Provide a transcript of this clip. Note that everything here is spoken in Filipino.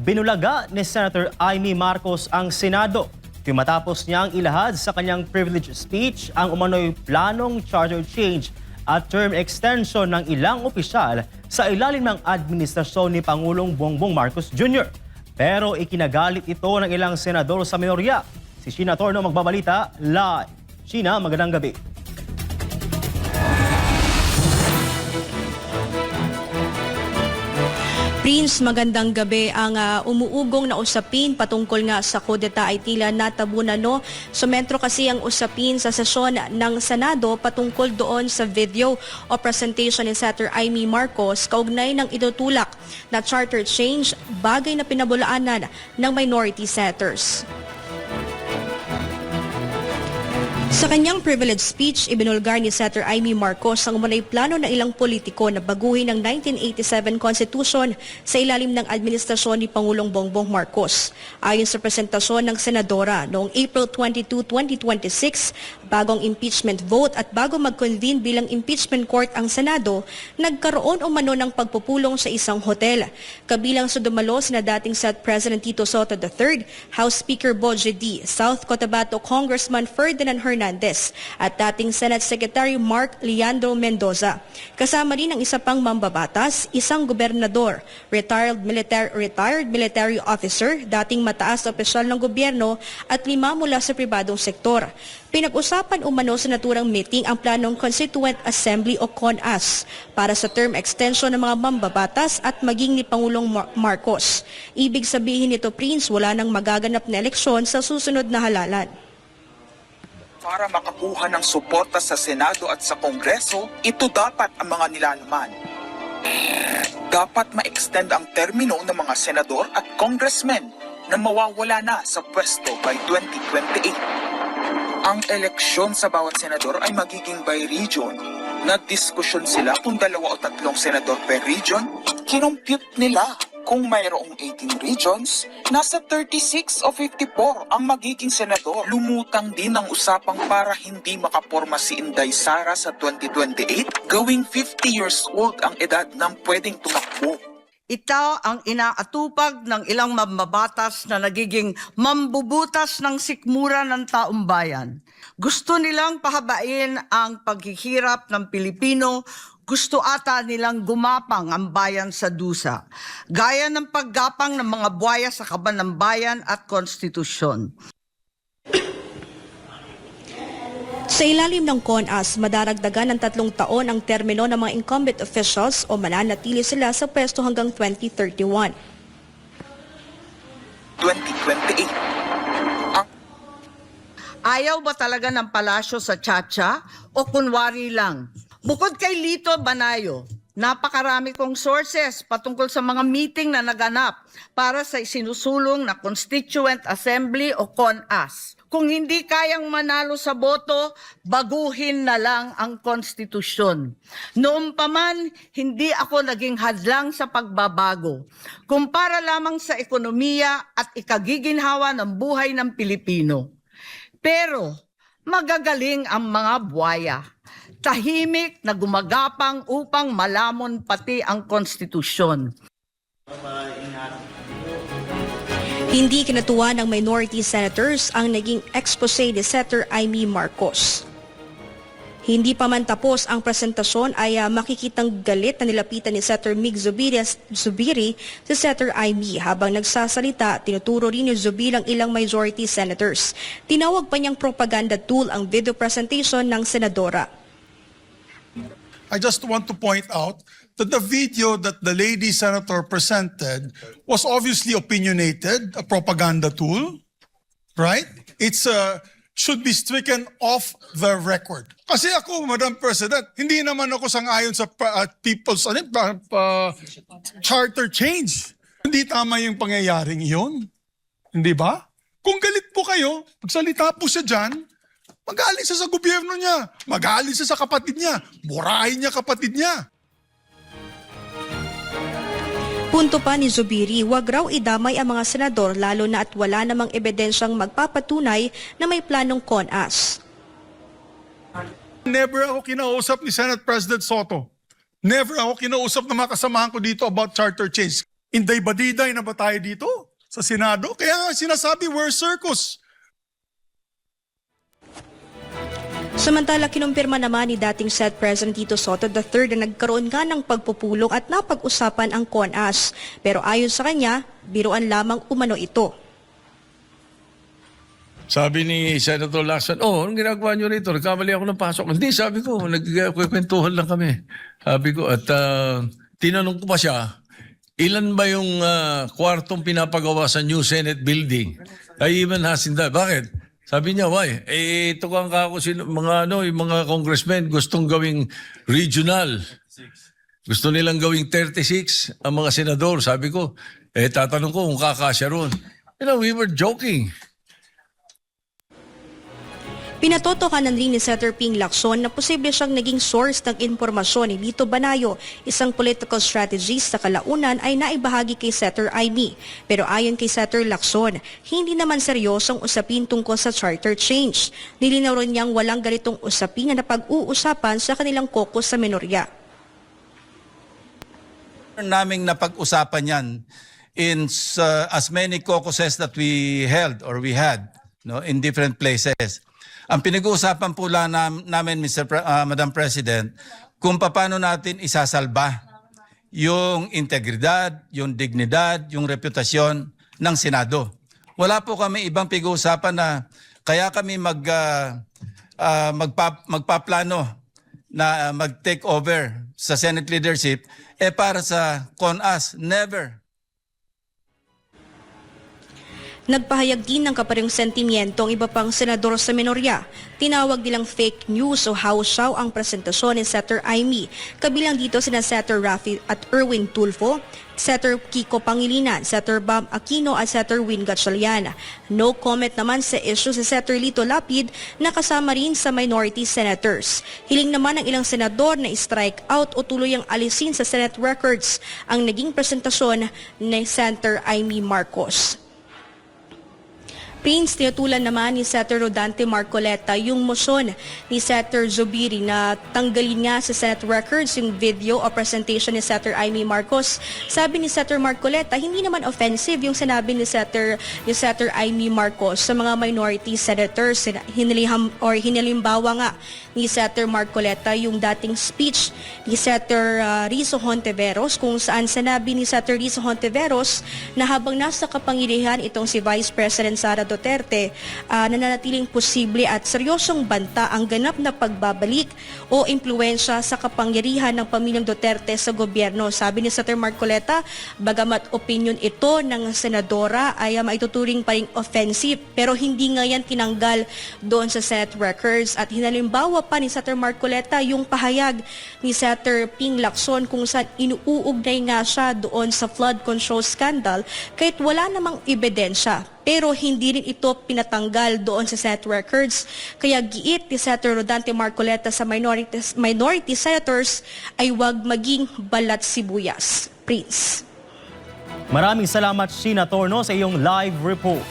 Binulaga ni Senator Amy Marcos ang Senado matapos niyang ilahad sa kanyang privilege speech ang umano'y planong charter change at term extension ng ilang opisyal sa ilalim ng administrasyon ni Pangulong Bongbong Marcos Jr. Pero ikinagalit ito ng ilang senador sa minorya. Si Sheena Torno magbabalita live. Sheena, magandang gabi. Prince, magandang gabi. Ang umuugong na usapin patungkol nga sa kudeta ay tila natabunan, no? Sumentro kasi ang usapin sa sesyon ng Senado patungkol doon sa video o presentation ni Senator Amy Marcos kaugnay ng itutulak na charter change, bagay na pinabulaanan ng minority senators. Sa kanyang privilege speech, ibinulgar ni Senator Amy Marcos ang umunay plano ng ilang politiko na baguhin ang 1987 Constitution sa ilalim ng administrasyon ni Pangulong Bongbong Marcos. Ayon sa presentasyon ng Senadora, noong April 22, 2026, bagong impeachment vote at bago mag-convene bilang impeachment court ang Senado, nagkaroon umano ng pagpupulong sa isang hotel. Kabilang sa dumalo sina dating Senate President Tito Soto III, House Speaker Boje D., South Cotabato Congressman Ferdinand Hernandez at dating Senate Secretary Mark Leandro Mendoza. Kasama rin ang isa pang mambabatas, isang gobernador, retired military officer, dating mataas na opisyal ng gobyerno at 5 mula sa pribadong sektor. Pinag-usapan umano sa naturang meeting ang planong Constituent Assembly o CONAS para sa term extension ng mga mambabatas at maging ni Pangulong Marcos. Ibig sabihin nito, Prince, wala nang magaganap na eleksyon sa susunod na halalan. Para makakuha ng suporta sa Senado at sa Kongreso, ito dapat ang mga nilalaman. Dapat ma-extend ang termino ng mga senador at congressmen na mawawala na sa pwesto by 2028. Ang eleksyon sa bawat senador ay magiging by region. Nagdiskusyon sila kung 2 o 3 senador per region. Kinompute nila kung mayroong 18 regions, nasa 36 o 54 ang magiging senador. Lumutang din ang usapang para hindi makaporma si Inday Sara sa 2028, gawing 50 years old ang edad ng pwedeng tumakbo. Ito ang inaatupag ng ilang mambabatas na nagiging mambubutas ng sikmura ng taong bayan. Gusto nilang pahabain ang paghihirap ng Pilipino. Gusto ata nilang gumapang ang bayan sa dusa, gaya ng paggapang ng mga buwaya sa kaban ng bayan at konstitusyon. Sa ilalim ng CONAS, madaragdagan ng 3 taon ang termino ng mga incumbent officials o mananatili sila sa pwesto hanggang 2031. 2028. Ayaw ba talaga ng palasyo sa Chacha o kunwari lang? Bukod kay Lito Banayo, napakarami kong sources patungkol sa mga meeting na naganap para sa isinusulong na Constituent Assembly o CONAS. Kung hindi kayang manalo sa boto, baguhin na lang ang konstitusyon. Noon pa man, hindi ako naging hadlang sa pagbabago. Kumpara lamang sa ekonomiya at ikagiginhawa ng buhay ng Pilipino. Pero magagaling ang mga buwaya. Tahimik na gumagapang upang malamon pati ang konstitusyon. Hindi kinatuwa ng minority senators ang naging expose ni Senator Amy Marcos. Hindi pa man tapos ang presentasyon ay makikitang galit na nilapitan ni Senator Mig Zubiri si Senator Amy. Habang nagsasalita, tinuturo rin ni Zubiri ang ilang majority senators. Tinawag pa niyang propaganda tool ang video presentation ng senadora. I just want to point out that the video that the lady senator presented was obviously opinionated, a propaganda tool, right? It's should be stricken off the record. Kasi ako, Madam President, hindi naman ako sang-ayon sa people's charter change. Hindi tama yung pangyayaring iyon. Hindi ba? Kung galit po kayo, magsalita po siya dyan, mag-aalis siya sa gobyerno niya, mag-aalis siya sa kapatid niya, burahin niya kapatid niya. Punto pa ni Zubiri, wag raw idamay ang mga senador lalo na at wala namang ebidensyang magpapatunay na may planong CONAS. Never ako kinausap ni Senate President Soto. Never ako kinausap ng mga kasamahan ko dito about charter change. Inday-badiday na ba tayo dito sa Senado? Kaya nga sinasabi, we're circus. Samantala, kinumpirma naman ni dating Senate President Tito Soto III na nagkaroon nga ng pagpupulong at napag-usapan ang CONAS. Pero ayon sa kanya, biruan lamang umano ito. Sabi ni Senator Lacson, anong ginagawa nyo rito? Nagkamali ako ng pasok. Hindi, sabi ko, nagkwentuhan lang kami. Sabi ko, at tinanong ko pa siya, ilan ba yung kwartong pinapagawa sa new Senate building? I even asked him that. Bakit? Sabi niya, why? Ito kang kako, yung mga congressmen gustong gawing regional. Gusto nilang gawing 36 ang mga senador. Sabi ko, tatanong ko kung kakasya ron. We were joking. Pinatotokanan rin ni Senator Ping Lacson na posible siyang naging source ng impormasyon ni Lito Banayo, isang political strategist sa kalaunan ay naibahagi kay Senator Amy. Pero ayon kay Senator Lacson, hindi naman seryosong usapin tungkol sa charter change. Nilinaw rin niyang walang ganitong usapin na napag-uusapan sa kanilang caucus sa minorya. Naming napag-usapan yan in as many caucuses that we held or we had in different places. Ang pinag-uusapan po lang namin, Madam President, kung paano natin isasalba yung integridad, yung dignidad, yung reputasyon ng Senado. Wala po kami ibang pag-uusapan na kaya kami magpaplano na mag-take over sa Senate leadership para sa CONAS. Never. Nagpahayag din ng kaparehong sentimiento ang iba pang senador sa minorya. Tinawag nilang fake news o hawsyaw ang presentasyon ni Senator Amy. Kabilang dito sina Senator Raffy at Erwin Tulfo, Senator Kiko Pangilinan, Senator Bam Aquino at Senator Win Gatchalian. No comment naman sa issue si Senator Lito Lapid na kasama rin sa minority senators. Hiling naman ng ilang senador na strike out o tuluyang alisin sa Senate records ang naging presentasyon ni Senator Amy Marcos. Prince, tinutulan naman ni Senator Rodante Marcoleta yung motion ni Senator Zubiri na tanggalin nga sa Senate records yung video o presentation ni Senator Amy Marcos. Sabi ni Senator Marcoleta, hindi naman offensive yung sinabi ni Senator Amy Marcos sa mga minority senators. Hinilimbawa nga ni Senator Marcoleta yung dating speech ni Senator Rizzo Hontiveros kung saan sinabi ni Senator Rizzo Hontiveros na habang nasa kapangyarihan itong si Vice President Sara Duterte, nananatiling posible at seryosong banta ang ganap na pagbabalik o impluensya sa kapangyarihan ng pamilyang Duterte sa gobyerno. Sabi ni Senator Marcoleta, bagamat opinion ito ng senadora ay maituturing pa ring offensive pero hindi nga yan tinanggal doon sa Senate records at hinalimbawa pa ni Senator Marcoleta yung pahayag ni Senator Ping Lacson kung saan inuugnay nga siya doon sa flood control scandal kahit wala namang ebidensya. Pero hindi rin ito pinatanggal doon sa Senate records. Kaya giit ni Senator Rodante Marcoleta sa minority senators ay huwag maging balat sibuyas. Prince. Maraming salamat, Sheena Torno, sa iyong live report.